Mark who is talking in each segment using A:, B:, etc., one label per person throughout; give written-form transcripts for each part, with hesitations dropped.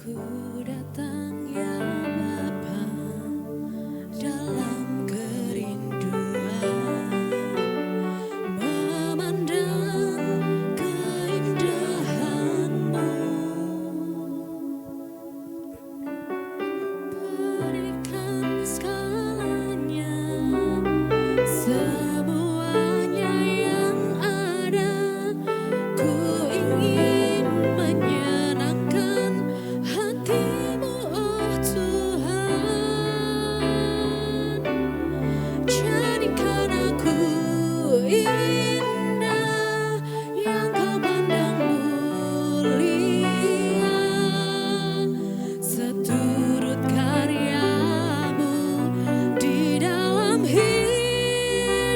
A: Ku datang ya Bapa dalam kerinduan, memandang keindahan-Mu, berikan segalanya, semuanya yang ada. Ku ingin menyenangkan hati-Mu, oh Tuhan. Jadikan aku indah yang Kau pandang mulia, seturut karya-Mu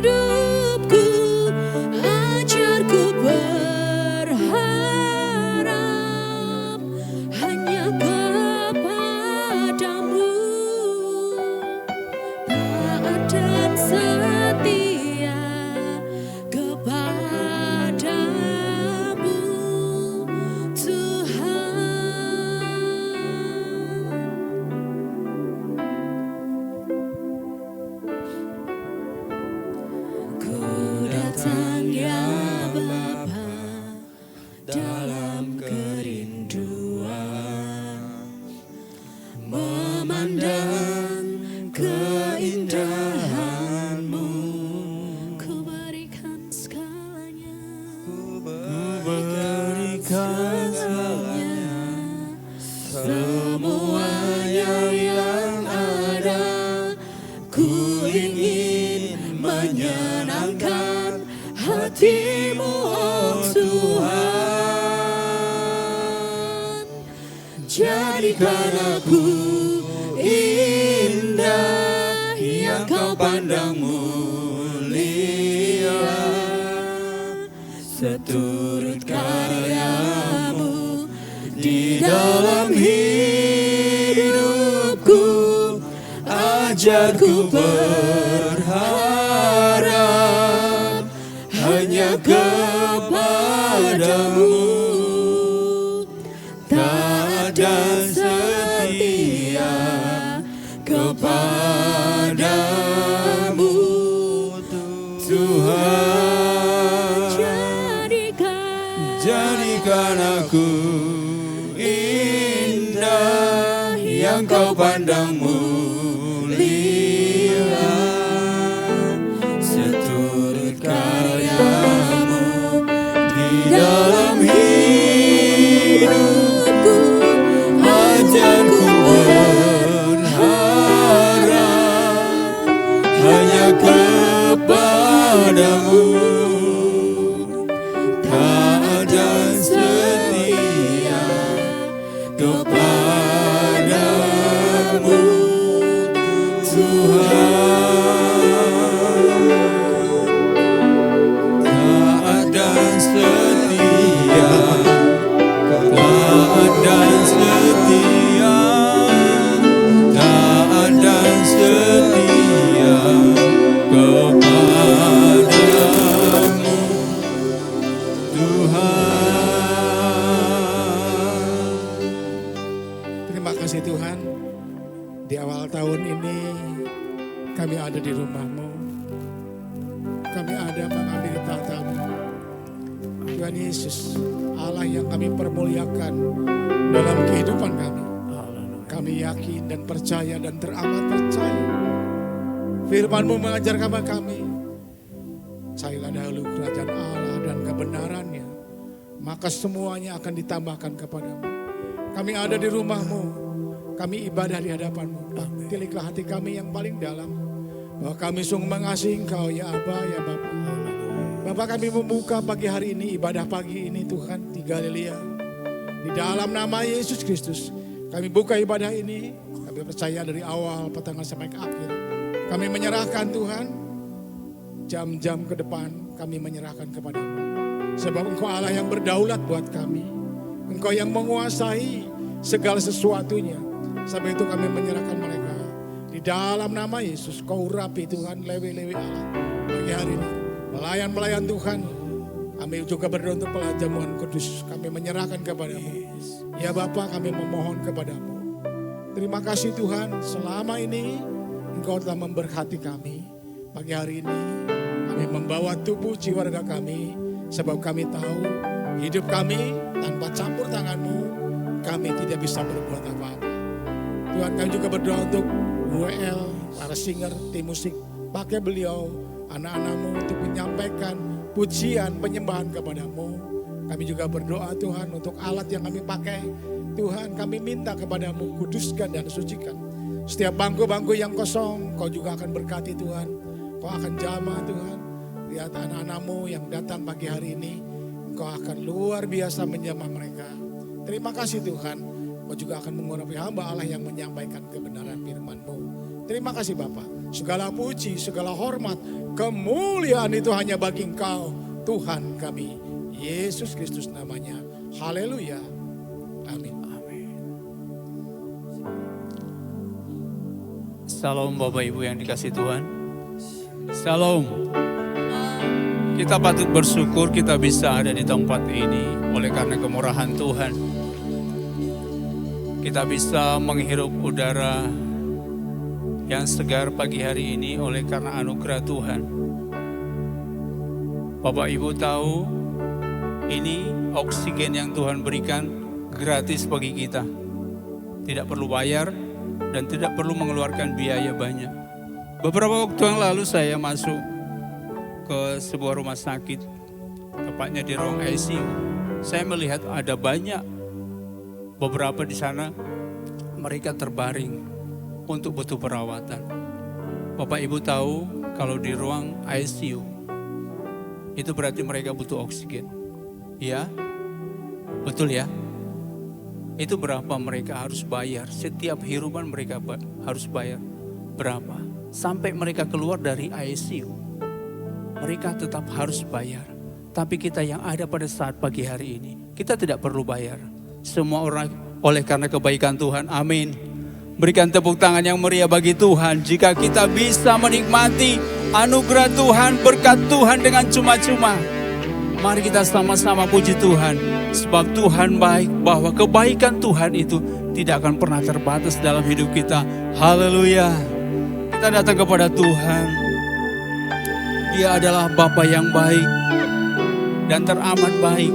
A: di dalam hidupku. Ajarku berharap hanya kepadamu, taat dan setia kepadamu, Tuhan. Ku datang ya Bapa dalam kerinduan, memandang keindahan-Mu. Ku berikan segalanya,
B: berikan
A: segalanya, semuanya yang ada. Ku ingin menyenangkan hati-Mu, oh Tuhan. Jadikan aku indah yang Kau pandang mulia, seturut karya-Mu di dalam hidupku. Ajarku berharap hanya kepadamu, taat dan setia kepadamu, Tuhan. Jadikan aku indah yang Kau pandang mulia, seturut karya-Mu di dalam hidupku. Ajarku berharap hanya kepadamu, taat dan setia kepadamu, Tuhan. Taat dan setia, taat dan setia, taat dan setia kepadamu, Tuhan.
C: Terima kasih Tuhan, di awal tahun ini kami ada di rumah-Mu, kami ada mengambil tahta-Mu. Tuhan Yesus, Allah yang kami permuliakan dalam kehidupan kami. Kami yakin dan percaya dan teramat percaya firman-Mu mengajar kepada kami, carilah dahulu kerajaan Allah dan kebenarannya, maka semuanya akan ditambahkan kepadamu. Kami ada di rumah-Mu, kami ibadah di hadapan-Mu. Tiliklah hati kami yang paling dalam, bahwa kami sungguh mengasihi Engkau ya Aba, ya Bapa. Bapak, kami membuka pagi hari ini, ibadah pagi ini Tuhan di Galilea. Di dalam nama Yesus Kristus, kami buka ibadah ini. Kami percaya dari awal pertengahan sampai ke akhir. Kami menyerahkan Tuhan, jam-jam ke depan kami menyerahkan kepada-Mu. Sebab Engkau Allah yang berdaulat buat kami. Engkau yang menguasai segala sesuatunya. Sebab itu kami menyerahkan mereka. Di dalam nama Yesus, Kau urapi Tuhan lewe-lewe Allah. Pagi hari ini, pelayan-pelayan Tuhan Kami juga berdoa untuk pelajamuan kudus. Kami menyerahkan kepadamu. Ya Bapa, kami memohon kepadamu. Terima kasih Tuhan, selama ini Engkau telah memberkati kami. Pagi hari ini kami membawa tubuh jiwa raga kami. Sebab kami tahu hidup kami tanpa campur tangan-Mu, kami tidak bisa berbuat apa-apa. Tuhan, kami juga berdoa untuk WL, para singer, tim musik. Pakai beliau, anak-anak-Mu untuk menyampaikan pujian, penyembahan kepadamu. Kami juga berdoa Tuhan untuk alat yang kami pakai. Tuhan, kami minta kepadamu, kuduskan dan sucikan. Setiap bangku-bangku yang kosong, Kau juga akan berkati Tuhan. Kau akan jamah Tuhan. Lihat anak-anakmu yang datang pagi hari ini, Kau akan luar biasa menjamah mereka. Terima kasih Tuhan. Kau juga akan mengurapi hamba Allah yang menyampaikan kebenaran firman-Mu. Terima kasih Bapa. Segala puji, segala hormat, kemuliaan itu hanya bagi Engkau, Tuhan kami. Yesus Kristus namanya. Haleluya. Amin.
B: Salam Bapak Ibu yang dikasihi Tuhan. Salam. Kita patut bersyukur kita bisa ada di tempat ini oleh karena kemurahan Tuhan. Kita bisa menghirup udara yang segar pagi hari ini oleh karena anugerah Tuhan. Bapak Ibu tahu ini oksigen yang Tuhan berikan gratis bagi kita. Tidak perlu bayar dan tidak perlu mengeluarkan biaya banyak. Beberapa waktu yang lalu saya masuk ke sebuah rumah sakit, tepatnya di ruang ICU. Saya melihat ada banyak, beberapa di sana mereka terbaring untuk butuh perawatan. Bapak Ibu tahu kalau di ruang ICU itu berarti mereka butuh oksigen. Ya, betul ya? Itu berapa mereka harus bayar? Setiap hirupan mereka harus bayar. Berapa? Sampai mereka keluar dari ICU, mereka tetap harus bayar. Tapi kita yang ada pada saat pagi hari ini, kita tidak perlu bayar. Semua orang oleh karena kebaikan Tuhan. Amin. Berikan tepuk tangan yang meriah bagi Tuhan. Jika kita bisa menikmati anugerah Tuhan, berkat Tuhan dengan cuma-cuma. Mari kita sama-sama puji Tuhan. Sebab Tuhan baik, bahwa kebaikan Tuhan itu tidak akan pernah terbatas dalam hidup kita. Haleluya. Kita datang kepada Tuhan. Dia adalah Bapa yang baik dan teramat baik.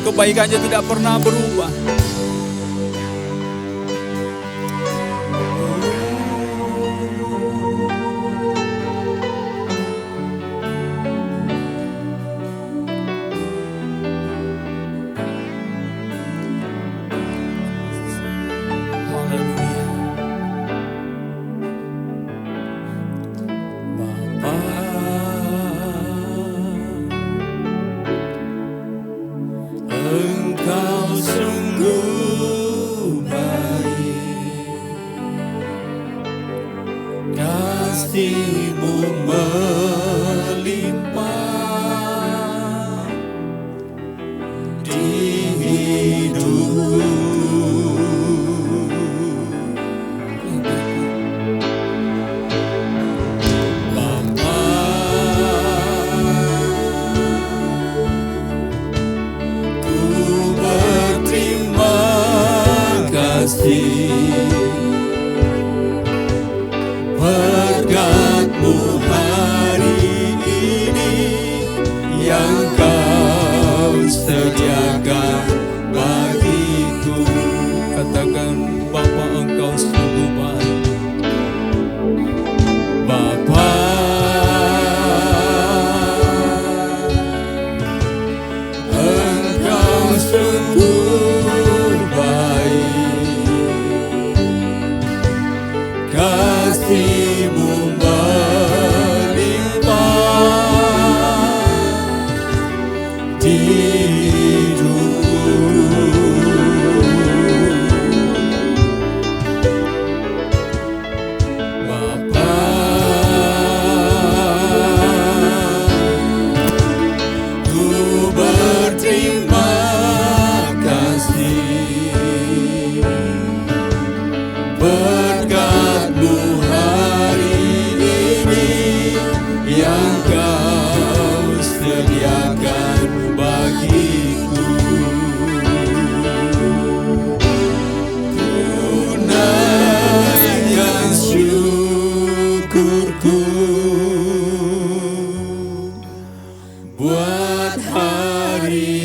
B: Kebaikannya tidak pernah berubah.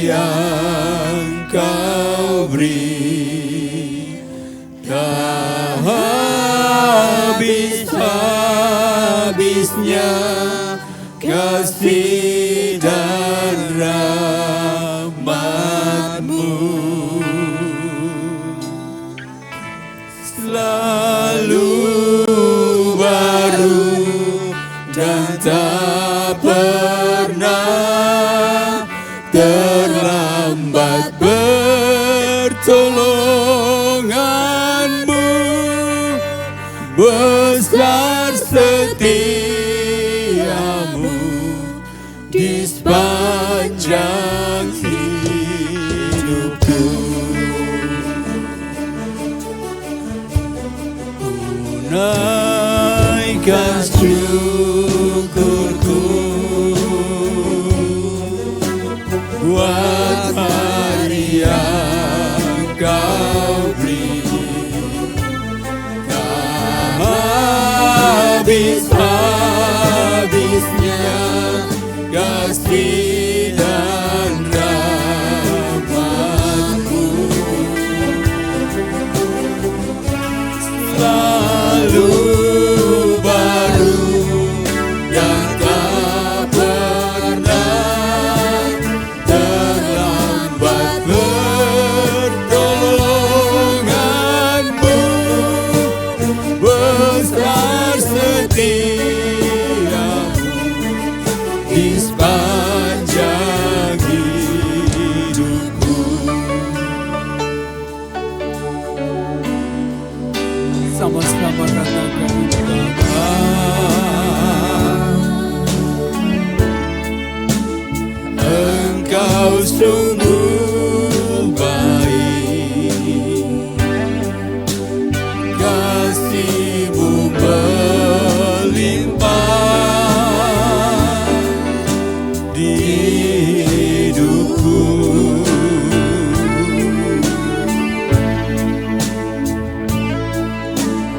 A: yang kau beri, tak habis-habisnya kasih dan rahmat-Mu. Selalu baru dan tak pernah terlambat pertolongan-Mu. Besar setia-Mu di sepanjang hidupku. Naikkan syukurku buat hari yang kau beri, tak habis-habisnya kasih dan rahmat-Mu. Selalu baru dan tak pernah terlambat pertolongan-Mu. Besar setia-Mu di sepanjang hidupku.
B: Sama-sama katakan
A: Engkau sungguh baik, kasih-Mu melimpah di hidupku.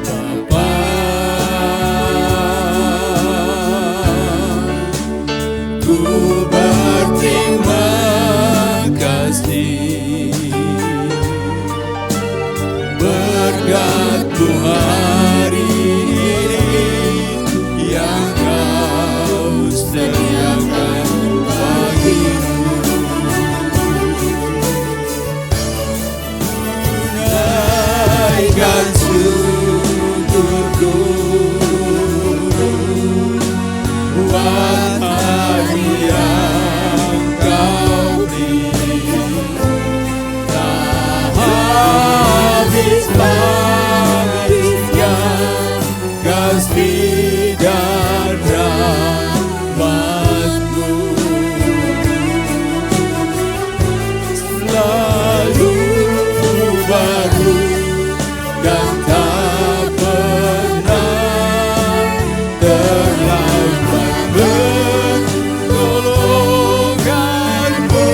A: Bapa, ku berterima kasih berkat-Mu hari ini yang Kau sediakan bagiku. Naikkan syukurku buat hari yang Kau beri, tak habis-habisnya kasih dan rahmat-Mu. Selalu baru dan tak pernah terlambat pertolongan-Mu.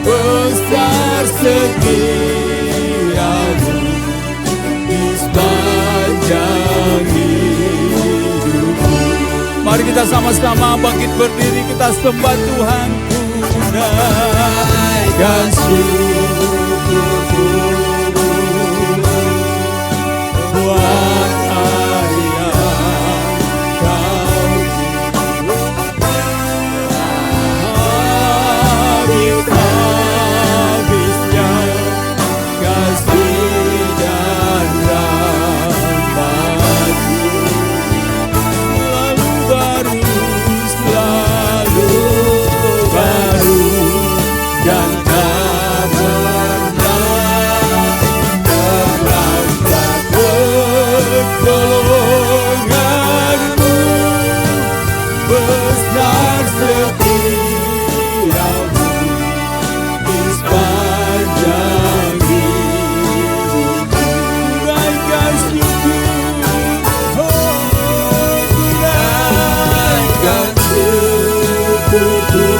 A: Besar setia-Mu di sepanjang hidupku.
B: Mari kita sama-sama bangkit berdiri, kita sembah Tuhanku.
A: Naikkan syukurku buat hari yang Kau habis-habisnya kasih dan rahmat-Mu. Selalu baru dan tak pernah terlambat pertolongan-Mu. Besar setia-Mu di sepanjang hidupku. Naikkan syukur, naikkan syukurku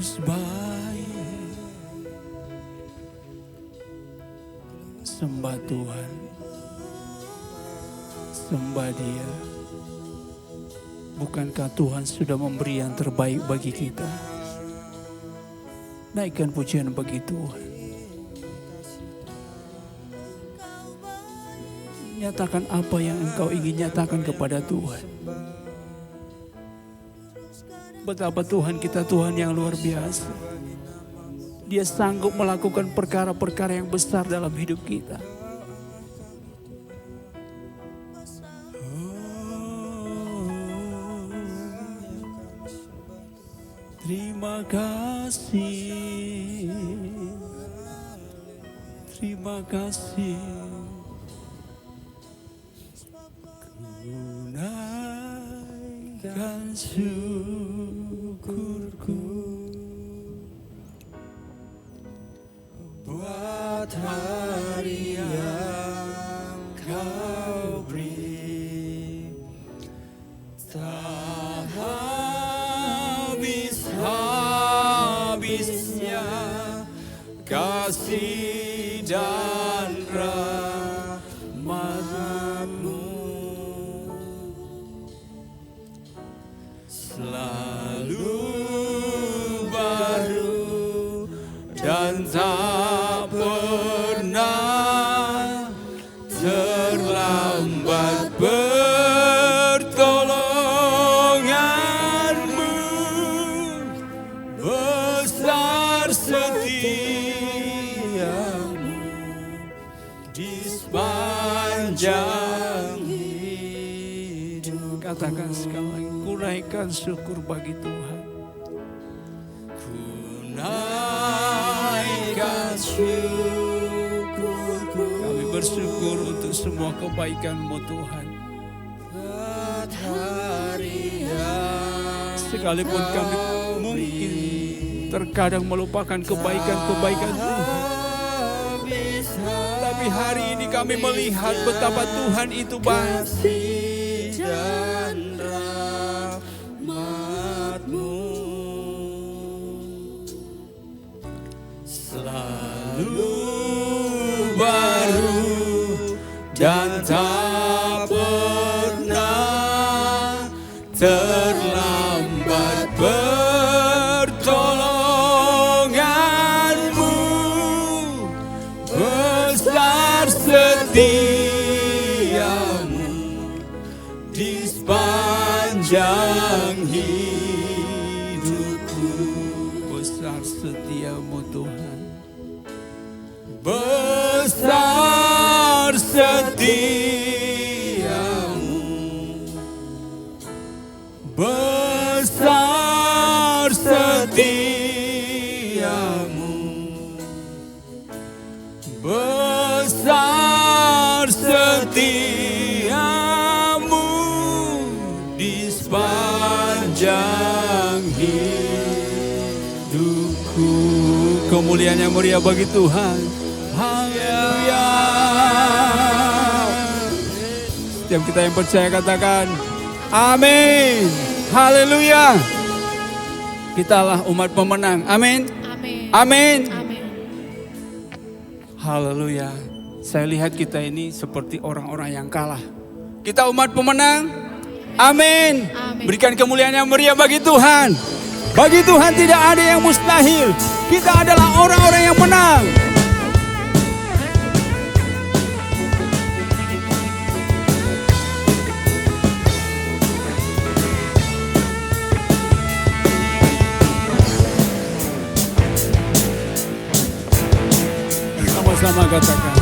B: Yesus baik. Sembah Tuhan. Sembah Dia. Bukankah Tuhan sudah memberi yang terbaik bagi kita? Naikkan pujian bagi Tuhan. Nyatakan apa yang engkau ingin nyatakan kepada Tuhan. Betapa Tuhan kita Tuhan yang luar biasa. Dia sanggup melakukan perkara-perkara yang besar dalam hidup kita. Terima kasih. Terima kasih. Naikkan syukurku buat hari yang Kau beri, tak habis-habisnya kasih dan rahmat-Mu. Selalu baru dan tak pernah terlambat pertolongan-Mu. Besar setia-Mu di sepanjang hidup. Katakan sekali lagi, ku naikkan syukur bagi Tuhan. Ku naikkan syukurku. Kami bersyukur untuk semua kebaikan-Mu Tuhan. Sekalipun kami mungkin terkadang melupakan kebaikan-kebaikan Tuhan, tapi hari ini kami melihat betapa Tuhan itu baik. Dan rahmat-Mu selalu baru dan tak pernah terlambat pertolongan-Mu. Besar setia-Mu di sepanjang hidupku. Besar setia-Mu Tuhan. Besar setia-Mu. Besar setia-Mu. Besar setia-Mu di sepanjang hidupku. Kemuliaan yang mulia bagi Tuhan. Haleluya. Setiap kita yang percaya katakan amin. Haleluya. Kitalah umat pemenang. Amin. Amin. Haleluya. Saya lihat kita ini seperti orang-orang yang kalah. Kita umat pemenang. Amin. Berikan kemuliaan yang meriah bagi Tuhan. Bagi Tuhan tidak ada yang mustahil. Kita adalah orang-orang yang menang. Sama katakan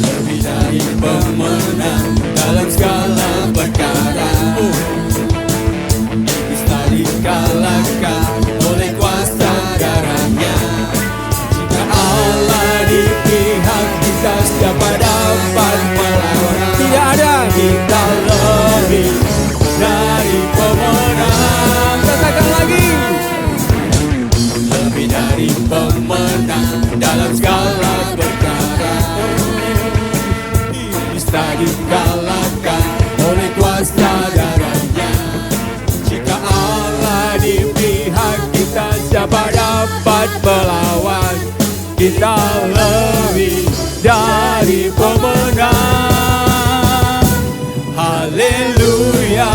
B: lebih dari pemenang dalam segala perkara. Bisa dikalahkan oleh kuasa darahnya. Jika Allah di pihak kita, siapa dapat melawan? Tidak ada. Kita lebih dari pemenang. Katakan lagi. Lebih dari pemenang dalam segala perkara. Bisa dikalahkan oleh kuasa darahnya. Jika Allah di pihak kita, siapa
A: kita lebih dari pemenang. Haleluya,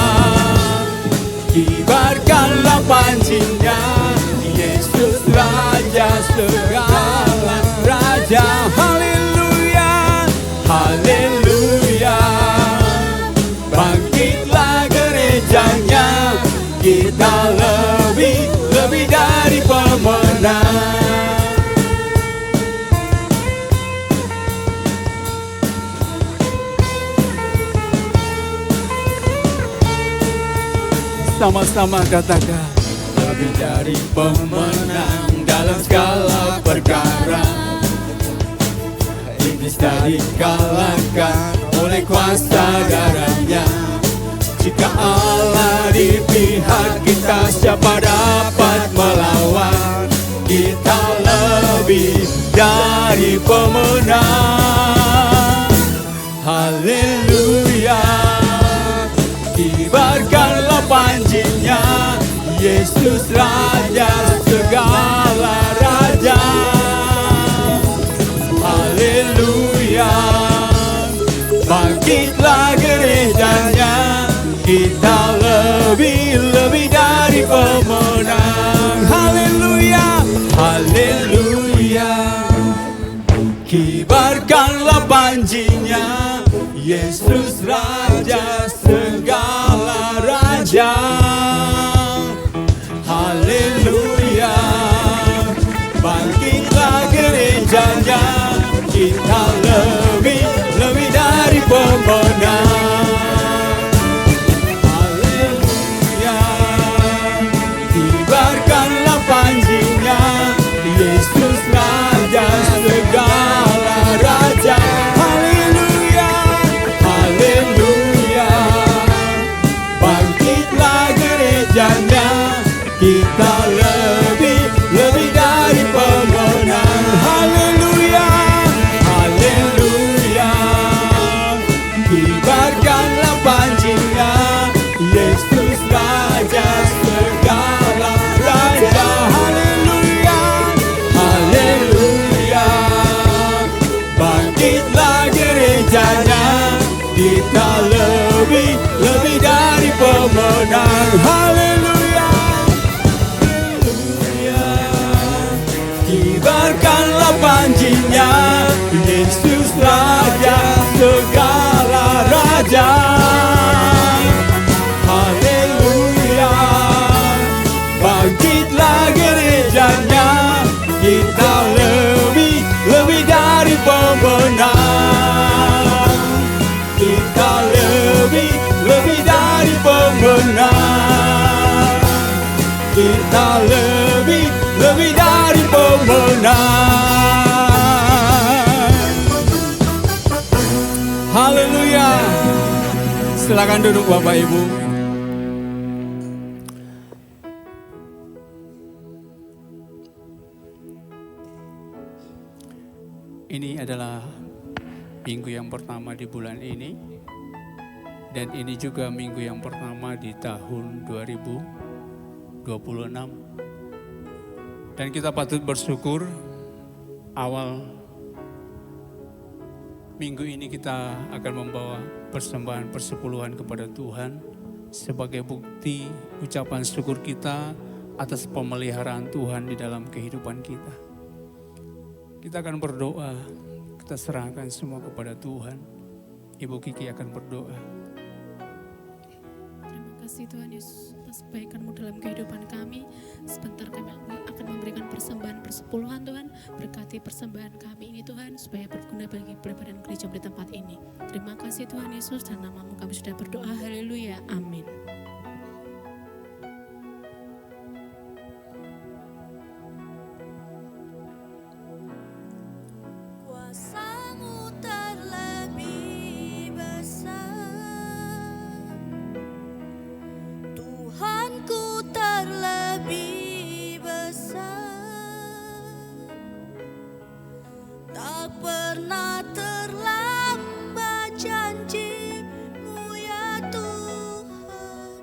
A: kibarkanlah pancinya, Yesus Raja segala raja. Haleluya, haleluya, bangkitlah gerejanya, kita lebih dari pemenang. Sama-sama katakan, lebih dari pemenang dalam segala perkara. Iblis tak dikalahkan oleh kuasa darahnya. Jika Allah di pihak kita, siapa dapat melawan? Kita lebih dari pemenang. Haleluya, kibarkanlah pancinya, Yesus Raja segala raja. Haleluya, bangkitlah gerejanya, kita lebih dari pemenang. Haleluya, haleluya, kibarkanlah pancinya, Yesus Raja segala raja. Haleluya, bangkitlah gerejanya, kita lebih dari pemenang. Haleluya, kibarkanlah pancinya, Yesus Raja segala raja. Haleluya, haleluya, bangkitlah gerejanya, kita lebih dari pemenang. Haleluya, haleluya, kibarkanlah pancinya, Yesus Raja segala raja. Haleluya, haleluya, bangkitlah gerejanya, kita lebih dari pemenang. Haleluya, haleluya, kibarkanlah pancinya, Yesus Raja segala raja. Haleluya, bangkitlah gerejanya, kita lebih dari pemenang. Kita lebih dari pemenang. Kita lebih dari pemenang. Haleluya. Silakan duduk Bapak Ibu. Ini adalah minggu yang pertama di bulan ini, dan ini juga minggu yang pertama di tahun 2026. Dan kita patut bersyukur, awal minggu ini kita akan membawa persembahan persepuluhan kepada Tuhan sebagai bukti ucapan syukur kita atas pemeliharaan Tuhan di dalam kehidupan kita. Kita akan berdoa, kita serahkan semua kepada Tuhan. Ibu Kiki akan berdoa.
D: Terima kasih Tuhan Yesus atas kebaikan-Mu dalam kehidupan kami. Sebentar kami akan memberikan persembahan persepuluhan Tuhan. Berkati persembahan kami ini Tuhan, supaya berguna bagi pelayanan gereja di tempat ini. Terima kasih Tuhan Yesus, dan nama-Mu kami sudah berdoa. Haleluya, amin.
E: Kuasa-Mu terlebih besar, Tuhanku terlebih besar, tak pernah terlambat janji-Mu ya Tuhan.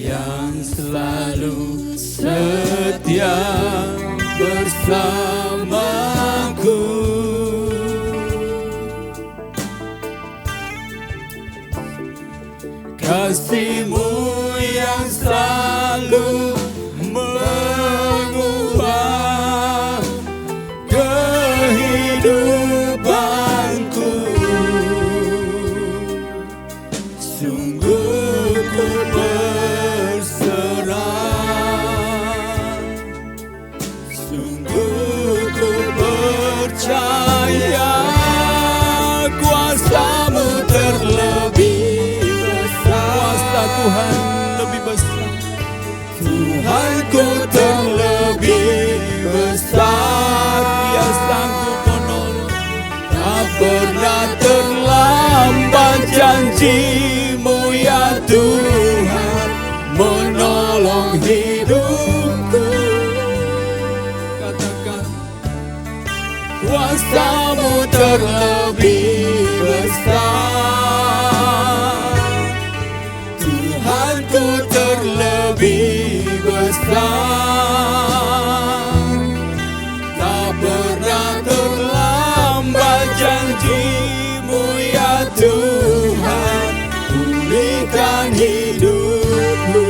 B: yang selalu setia bersamaku. Kasih-Mu yang selalu mengubah kehidupanku. Sungguh ku berserah, sungguh ku percaya kuasa-Mu terlebih besar. Kuasa Tuhan lebih besar, Tuhanku terlebih besar. Dia sanggup menolong, tak pernah terlambat janji-Mu ya Tuhan, menolong hidupku. Katakan, kuasa-Mu terlebih besar, Tuhanku terlebih besar. Tak pernah terlambat janji-Mu ya Tuhan, pulihkan hidupku.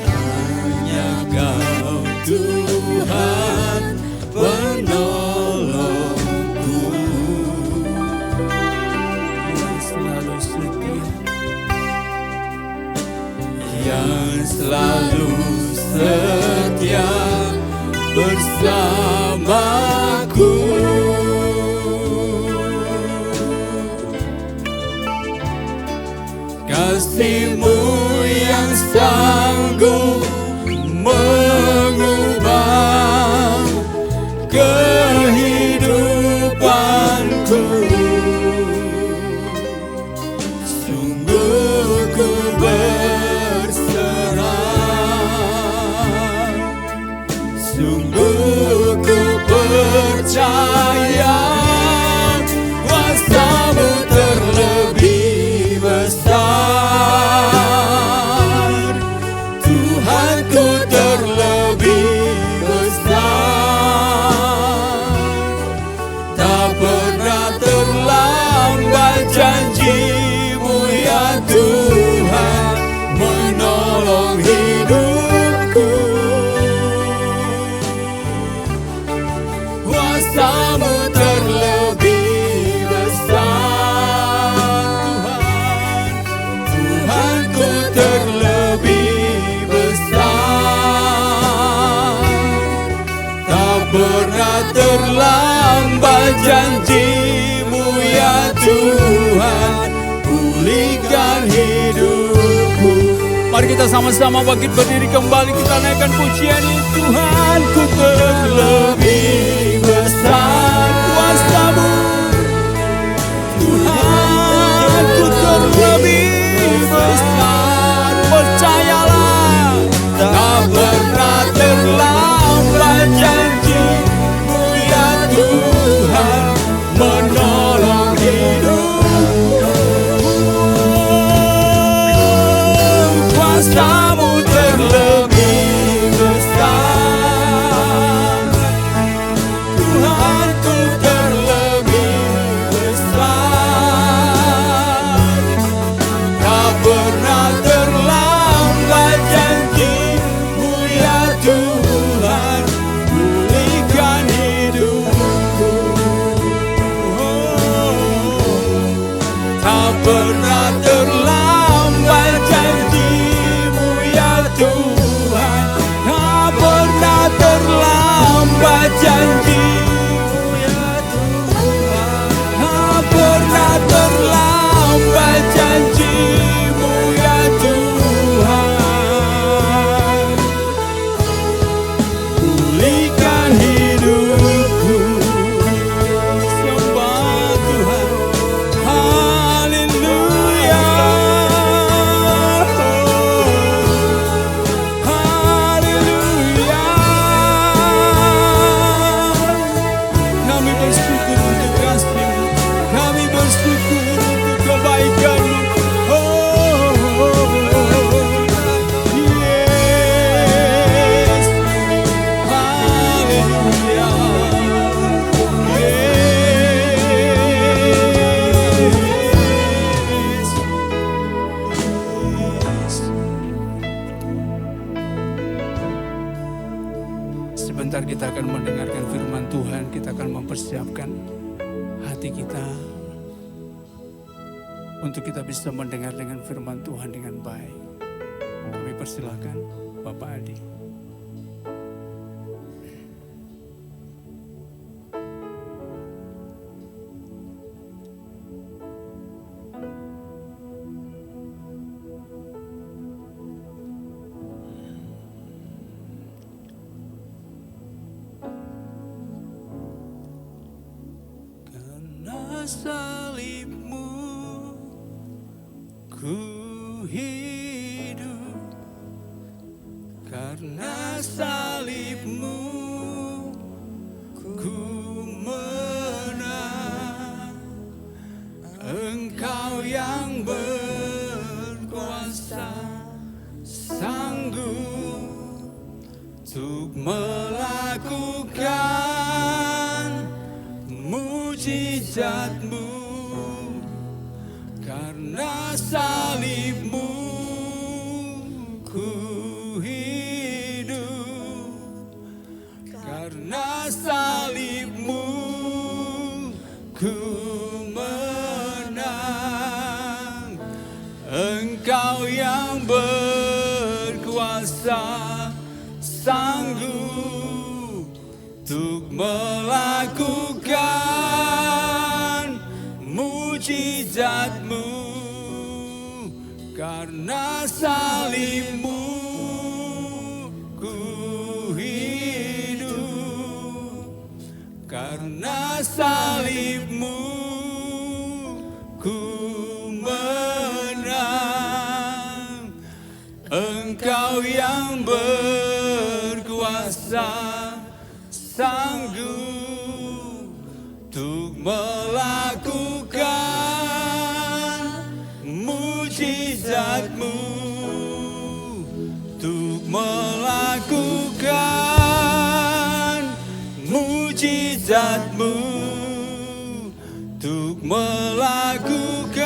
B: Hanya Kau Tuhan penolongku, yang selalu setia, yang selalu setia bersamaku. Kasih-Mu yang sanggup mengubah kehidupanku. Sungguh ku berserah, sungguh ku percaya kuasa-Mu terlebih besar, Tuhanku terlebih besar. Tak pernah terlambat janji-Mu ya Tuhan, menolong hidupku. Kuasa-Mu terlebih besar, Tuhan, Tuhanku terlebih besar. Tak pernah terlambat janji-Mu ya Tuhan, pulihkan hidupku. Mari kita sama-sama bangkit berdiri kembali, kita naikkan pujian ini. Tuhanku terlebih besar, kuasa-Mu. Tuhanku terlebih besar, percayalah, tak pernah terlambat janji-Mu ya Tuhan, menolong hidupku. Kuasa-Mu terlebih besar, Tuhanku terlebih besar. Tak pernah terlambat janji-Mu ya Tuhan, pulihkan hidupku. Tak pernah terlambat janji-Mu ya Tuhan, tak pernah terlambat janji-Mu ya Tuhan, tak pernah terlambat janji-Mu ya Tuhan, pulihkan hidupku. Sembah Tuhan, haleluya, haleluya. Kami bersyukur untuk kasih-Mu, kami bersyukur
A: mempersiapkan hati kita untuk kita bisa mendengar dengan firman Tuhan dengan baik. Kami persilahkan Bapak Adi.
B: Karena salibmu ku hidup, karena salibmu ku menang. Engkau yang berkuasa, sanggup untuk melakukan mujizatmu. Karena salibmu ku hidup, karena salibmu ku menang. Engkau yang berkuasa, sanggup untuk melakukan mujizatmu. Karena salibmu ku hidup, karena salibmu ku menang. Engkau yang berkuasa, sanggup untuk melakukan mujizatmu, untuk melakukan mujizatmu, untuk melakukan